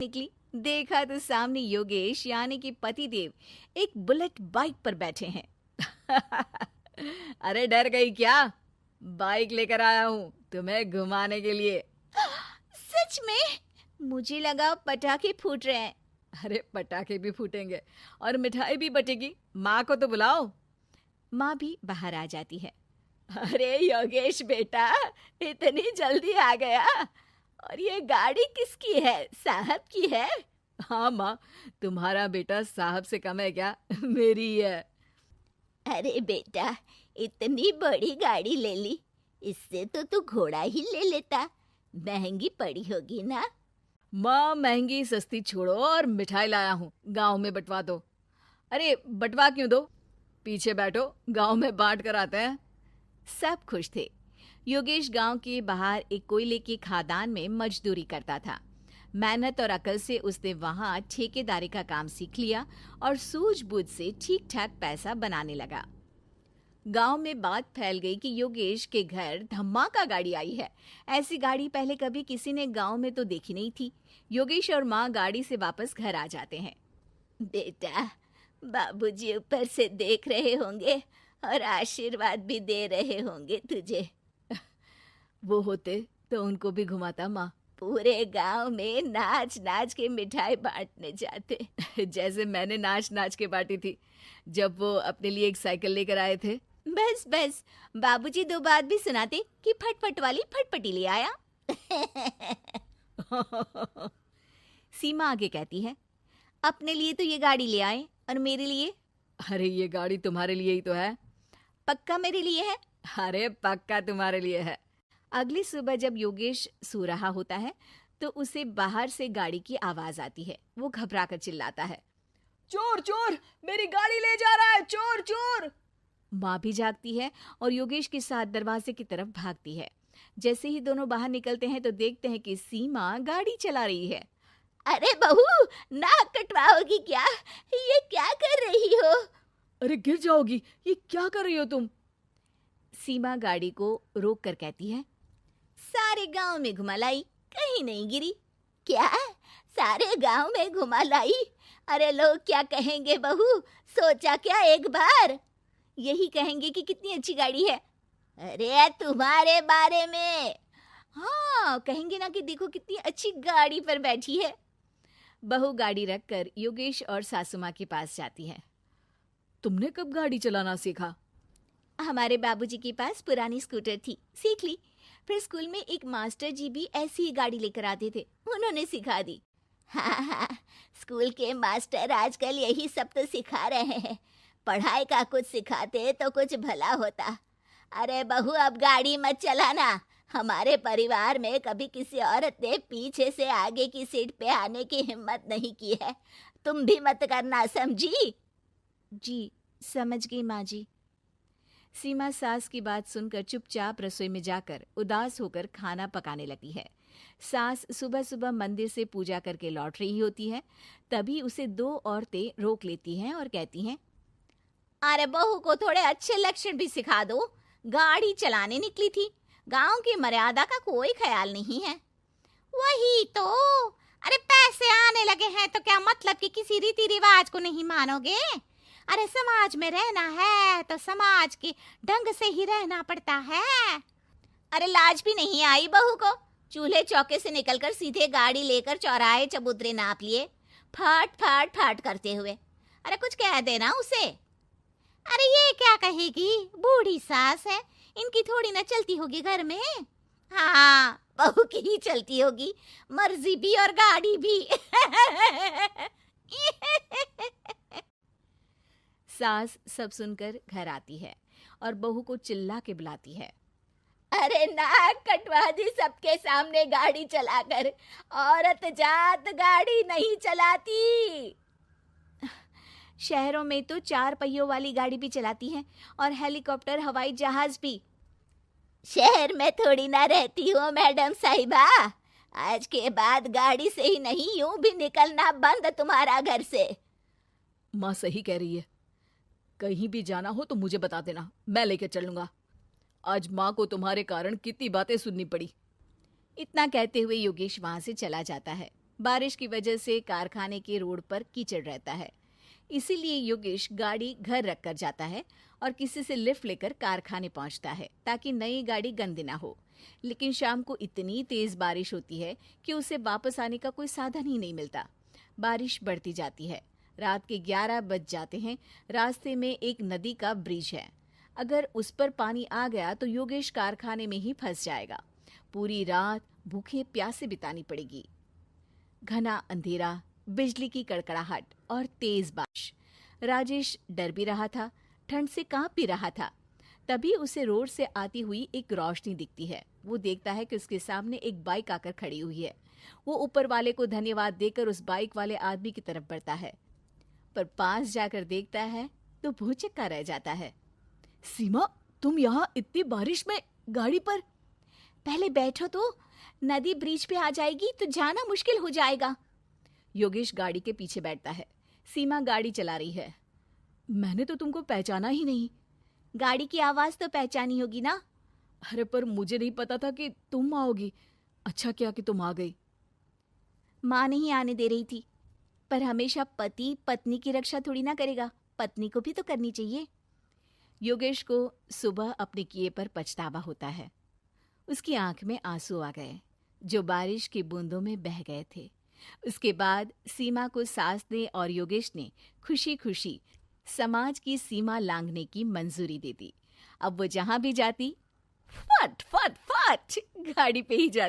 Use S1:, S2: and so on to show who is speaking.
S1: निकली, देखा तो सामने योगेश यानी कि पतिदेव एक बुलेट बाइक पर बैठे हैं। अरे डर गई क्या? बाइक लेकर आया हूँ तुम्हें घुमाने के लिए। सच में? मुझे लगा पटाखे फूट रहे हैं। अरे पटाखे भी फूटेंगे और मिठाई भी बटेगी। माँ को तो बुलाओ। माँ भी बाहर आ जाती है। अरे योगेश बेटा, इतनी जल्दी आ गया? और ये गाड़ी किसकी है? साहब की है? हाँ माँ, तुम्हारा बेटा साहब से कम है क्या? मेरी ही है। अरे बेटा, इतनी बड़ी गाड़ी ले ली, इससे तो तू घोड़ा ही ले लेता। महंगी पड़ी होगी ना? माँ महंगी सस्ती छोड़ो और मिठाई लाया हूँ, गांव में बंटवा दो। अरे बंटवा क्यों दो? पीछे बैठो, गांव में बांट कर आते हैं। सब खुश थे। योगेश गांव के बाहर एक कोयले के खदान में मजदूरी करता था। मेहनत और अकल से उसने वहां ठेकेदारी का काम सीख लिया और सूझबूझ से ठीक ठाक पैसा बनाने लगा। गांव में बात फैल गई कि योगेश के घर धमाका गाड़ी आई है। ऐसी गाड़ी पहले कभी किसी ने गांव में तो देखी नहीं थी। योगेश और माँ गाड़ी से वापस घर आ जाते हैं। बेटा, बाबूजी ऊपर से देख रहे होंगे और आशीर्वाद भी दे रहे होंगे तुझे। वो होते तो उनको भी घुमाता माँ। पूरे गांव में नाच नाच के मिठाई बांटने जाते। जैसे मैंने नाच नाच के बांटी थी जब वो अपने लिए एक साइकिल लेकर आए थे। बस बस, बाबूजी दो बात भी सुनाते कि फटफट वाली फटफटी ले आया। सीमा आगे कहती है, अपने लिए तो ये गाड़ी ले आए और मेरे लिए? अरे ये गाड़ी तुम्हारे लिए ही तो है। पक्का मेरे लिए है? अरे पक्का तुम्हारे लिए है। अगली सुबह जब योगेश सो रहा होता है तो उसे बाहर से गाड़ी की आवाज आती है। वो घबराकर चिल्लाता है, चोर चोर, मेरी गाड़ी ले जा रहा है, चोर चोर। माँ भी जागती है और योगेश के साथ दरवाजे की तरफ भागती है। जैसे ही दोनों बाहर निकलते हैं तो देखते हैं कि सीमा गाड़ी चला रही है। अरे बहू, नाक कटवाओगी क्या? ये क्या कर रही हो? अरे गिर जाओगी, ये क्या कर रही हो तुम? सीमा गाड़ी को रोक कर कहती है, सारे गांव में घुमा लाई, कहीं नहीं गिरी। क्या? सारे गांव में घुमा लाई? अरे लोग क्या कहेंगे बहू? सोचा क्या एक बार? यही कहेंगे कि कितनी अच्छी गाड़ी है। अरे तुम्हारे बारे में। हाँ, कहेंगे ना कि देखो कितनी अच्छी गाड़ी पर बैठी है। बहू गाड़ी रखकर योगेश और सासू माँ के पास जाती है। तुमने कब गाड़ी चलाना सीखा? हमारे बाबूजी के पास पुरानी स्कूटर थी, सीख ली। फिर स्कूल में एक मास्टर जी भी ऐसी ही गाड़ी लेकर आते थे, उन्होंने सिखा दी। हाँ हाँ, स्कूल के मास्टर आजकल यही सब तो सिखा रहे हैं। पढ़ाई का कुछ सिखाते तो कुछ भला होता। अरे बहू, अब गाड़ी मत चलाना। हमारे परिवार में कभी किसी औरत ने पीछे से आगे की सीट पे आने की हिम्मत नहीं की है। तुम भी मत करना, समझी? जी, समझ गई माँ जी। सीमा सास की बात सुनकर चुपचाप रसोई में जाकर उदास होकर खाना पकाने लगी है। सास सुबह सुबह मंदिर से पूजा करके लौट रही होती है। तभी उसे दो औरतें रोक लेती हैं और कहती हैं, अरे बहू को थोड़े अच्छे लक्षण भी सिखा दो। गाड़ी चलाने निकली थी, गांव की मर्यादा का कोई ख्याल नहीं है। वही तो, अरे पैसे आने लगे हैं तो क्या मतलब कि किसी रीति रिवाज को नहीं मानोगे? अरे समाज में रहना है तो समाज के ढंग से ही रहना पड़ता है। अरे लाज भी नहीं आई बहू को? चूल्हे चौके से निकलकर सीधे गाड़ी लेकर चौराहे चबूतरे नाप लिए, फट फट फट करते हुए। अरे कुछ कह देना उसे। अरे ये क्या कहेगी, बूढ़ी सास है, इनकी थोड़ी ना चलती होगी घर में। हाँ, बहू की ही चलती होगी, मर्जी भी और गाड़ी भी। सास सब सुनकर घर आती है और बहू को चिल्ला के बुलाती है, अरे नाक कटवा दी सबके सामने गाड़ी चलाकर। औरत जात गाड़ी नहीं चलाती। शहरों में तो 4 पहियों वाली गाड़ी भी चलाती हैं और हेलीकॉप्टर, हवाई जहाज भी। शहर में थोड़ी ना रहती हूँ मैडम साहिबा। आज के बाद गाड़ी से ही नहीं, यूं भी निकलना बंद तुम्हारा घर से। माँ सही कह रही है, कहीं भी जाना हो तो मुझे बता देना, मैं लेकर चलूंगा। आज माँ को तुम्हारे कारण कितनी बातें सुननी पड़ी। इतना कहते हुए योगेश वहां से चला जाता है। बारिश की वजह से कारखाने के रोड पर कीचड़ रहता है, इसीलिए योगेश गाड़ी घर रख कर जाता है और किसी से लिफ्ट लेकर कारखाने पहुंचता है ताकि नई गाड़ी गंदी ना हो। लेकिन शाम को इतनी तेज बारिश होती है कि उसे वापस आने का कोई साधन ही नहीं मिलता। बारिश बढ़ती जाती है, रात के 11 बज जाते हैं। रास्ते में एक नदी का ब्रिज है, अगर उस पर पानी आ गया तो योगेश कारखाने में ही फंस जाएगा। पूरी रात भूखे प्यासे बितानी पड़ेगी। घना अंधेरा, बिजली की कड़कड़ाहट और तेज बारिश। राजेश डर भी रहा था, ठंड से कांप भी रहा था। तभी उसे रोड से आती हुई एक रोशनी दिखती है। वो देखता है कि उसके सामने एक बाइक आकर खड़ी हुई है। वो ऊपर वाले को धन्यवाद देकर उस बाइक वाले आदमी की तरफ बढ़ता है, पर पास जाकर देखता है तो भौचक्का रह जाता है।
S2: सीमा, तुम यहाँ इतनी बारिश में गाड़ी पर?
S1: पहले बैठो तो, नदी ब्रिज पे आ जाएगी तो जाना मुश्किल हो जाएगा। योगेश गाड़ी के पीछे बैठता है। सीमा गाड़ी चला रही है।
S2: मैंने तो तुमको पहचाना ही नहीं।
S1: गाड़ी की आवाज तो पहचानी होगी ना।
S2: अरे पर मुझे नहीं पता था कि तुम आओगी। अच्छा किया कि तुम आ गई।
S1: माँ नहीं आने दे रही थी, पर हमेशा पति पत्नी की रक्षा थोड़ी ना करेगा, पत्नी को भी तो करनी चाहिए। योगेश को सुबह अपने किए पर पछतावा होता है। उसकी आंख में आंसू आ गए जो बारिश की बूंदों में बह गए थे। उसके बाद सीमा को सास ने और योगेश ने खुशी खुशी समाज की सीमा लांघने की मंजूरी दे दी। अब वो जहां भी जाती फट फट फट गाड़ी पे ही जाती।